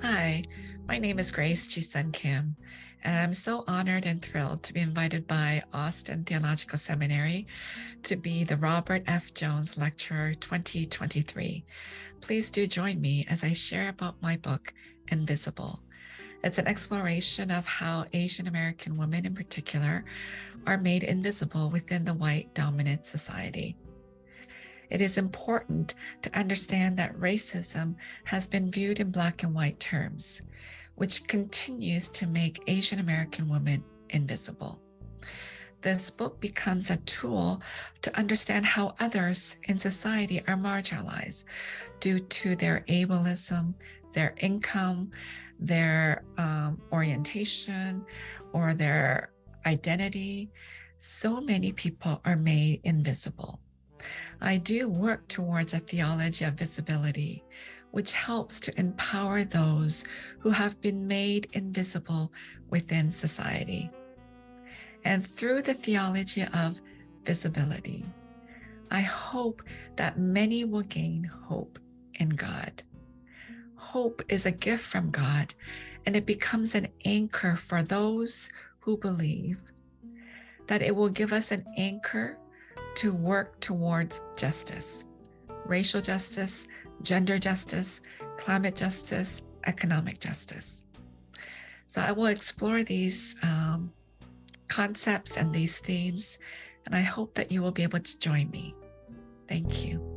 Hi, my name is Grace Ji-Sun Kim, and I'm so honored and thrilled to be invited by Austin Theological Seminary to be the Robert F. Jones Lecturer 2023. Please do join me as I share about my book, Invisible. It's an exploration of how Asian American women in particular are made invisible within the white dominant society. It is important to understand that racism has been viewed in black and white terms, which continues to make Asian American women invisible. This book becomes a tool to understand how others in society are marginalized due to their ableism, their income, their orientation, or their identity. So many people are made invisible. I do work towards a theology of visibility, which helps to empower those who have been made invisible within society. And through the theology of visibility, I hope that many will gain hope in God. Hope is a gift from God, and it becomes an anchor for those who believe, that it will give us an anchor to work towards justice, racial justice, gender justice, climate justice, economic justice. So I will explore these concepts and these themes, and I hope that you will be able to join me. Thank you.